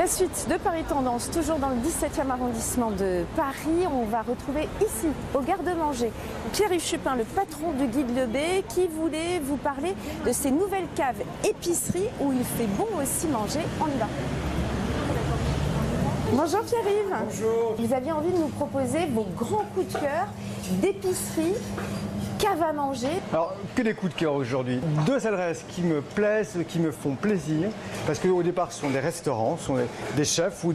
La suite de Paris Tendance, toujours dans le 17e arrondissement de Paris. On va retrouver ici, au garde-manger, Pierre-Yves Chupin, le patron du Guide Le Bay, qui voulait vous parler de ces nouvelles caves épiceries où il fait bon aussi manger. On y va. Bonjour Pierre-Yves. Bonjour. Vous aviez envie de nous proposer vos grands coups de cœur d'épicerie, cave à manger. Alors, que des coups de cœur aujourd'hui. Deux adresses qui me plaisent, qui me font plaisir, parce qu'au départ, ce sont des restaurants, ce sont des chefs ou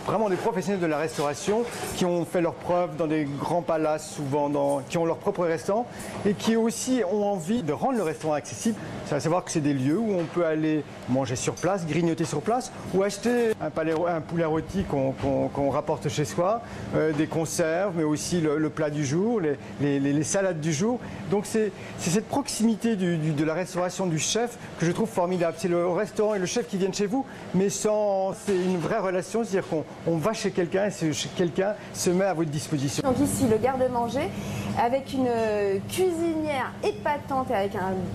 vraiment des professionnels de la restauration qui ont fait leurs preuves dans des grands palaces, souvent qui ont leur propre restaurant et qui aussi ont envie de rendre le restaurant accessible. C'est à savoir que c'est des lieux où on peut aller manger sur place, grignoter sur place ou acheter un poulet rôti qu'on rapporte chez soi, des conserves, mais aussi le plat du jour, les salades du jour. Donc c'est cette proximité de la restauration du chef que je trouve formidable. C'est le restaurant et le chef qui viennent chez vous, mais c'est une vraie relation, c'est-à-dire qu'on va chez quelqu'un et quelqu'un se met à votre disposition. Donc ici, le garde-manger, avec une cuisinière épatante et avec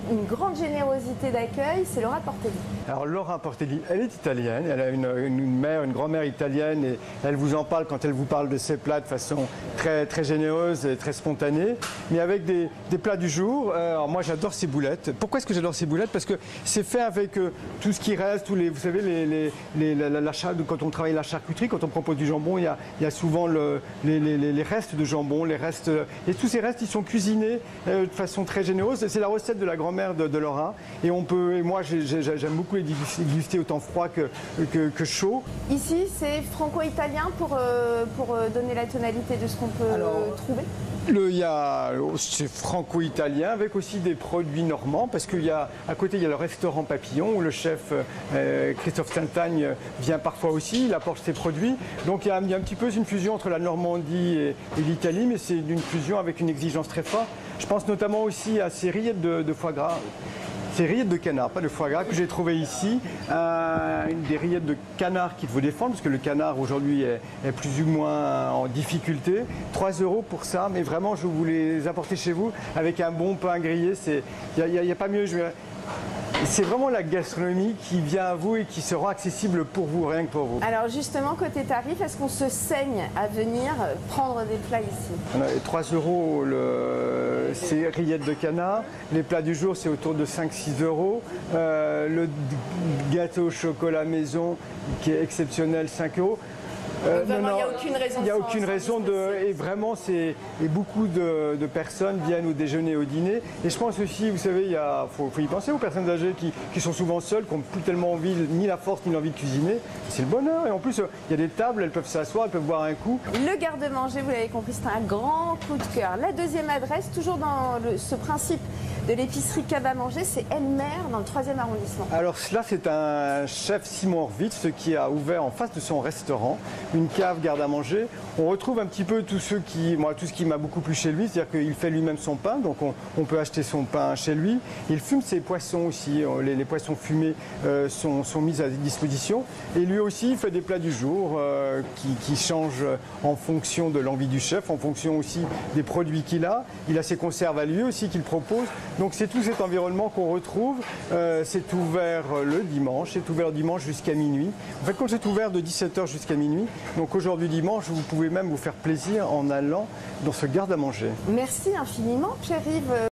une grande générosité d'accueil, c'est Laura Portelli. Alors Laura Portelli, elle est italienne, elle a une grand-mère italienne et elle vous en parle quand elle vous parle de ses plats de façon très, très généreuse et très spontanée, mais avec des plats du jour. Alors moi j'adore ces boulettes. Pourquoi est-ce que j'adore ces boulettes? Parce que c'est fait avec tout ce qui reste, vous savez, quand on travaille la charcuterie, quand on propose du jambon, il y a souvent les restes de jambon, et tous ces restes ils sont cuisinés de façon très généreuse. C'est la recette de la grand-mère de Laura et moi j'aime beaucoup les déguster autant froid que chaud. Ici c'est franco-italien pour donner la tonalité de ce qu'on peut trouver. C'est franco-italien avec aussi des produits normands parce qu'à côté il y a le restaurant Papillon où le chef Christophe Saintagne vient parfois aussi, il apporte ses produits. Donc il y a un petit peu une fusion entre la Normandie et l'Italie, mais c'est une fusion avec une exigence très forte. Je pense notamment aussi à ces rillettes de foie gras. Ces rillettes de canard, pas de foie gras, que j'ai trouvé ici. Des rillettes de canard qu'il faut défendre, parce que le canard aujourd'hui est plus ou moins en difficulté. 3 € pour ça, mais vraiment je vous les apporter chez vous avec un bon pain grillé. Il n'y a pas mieux. C'est vraiment la gastronomie qui vient à vous et qui sera accessible pour vous, rien que pour vous. Alors justement, côté tarif, est-ce qu'on se saigne à venir prendre des plats ici? 3 € ces rillettes de canard. Les plats du jour, c'est autour de 5-6 €. Le gâteau au chocolat maison, qui est exceptionnel, 5 €. Vraiment, il n'y a aucune raison. Il n'y a aucune raison et vraiment, beaucoup de personnes viennent au déjeuner et au dîner. Et je pense aussi, vous savez, faut y penser aux personnes âgées qui sont souvent seules, qui n'ont plus tellement envie, ni la force, ni l'envie de cuisiner. C'est le bonheur. Et en plus, il y a des tables, elles peuvent s'asseoir, elles peuvent boire un coup. Le garde-manger, vous l'avez compris, c'est un grand coup de cœur. La deuxième adresse, toujours dans ce principe de l'épicerie cave à manger, c'est Elmer dans le 3e arrondissement. Alors là, c'est un chef Simon Horvitz qui a ouvert en face de son restaurant une cave garde à manger. On retrouve un petit peu tout ce qui m'a beaucoup plu chez lui, c'est-à-dire qu'il fait lui-même son pain, donc on peut acheter son pain chez lui. Il fume ses poissons aussi, les poissons fumés sont mis à disposition. Et lui aussi, il fait des plats du jour qui changent en fonction de l'envie du chef, en fonction aussi des produits qu'il a. Il a ses conserves à lui aussi qu'il propose. Donc c'est tout cet environnement qu'on retrouve. C'est ouvert le dimanche, jusqu'à minuit. En fait, quand c'est ouvert de 17 h jusqu'à minuit, donc aujourd'hui dimanche, vous pouvez même vous faire plaisir en allant dans ce garde à manger. Merci infiniment, Pierre-Yves.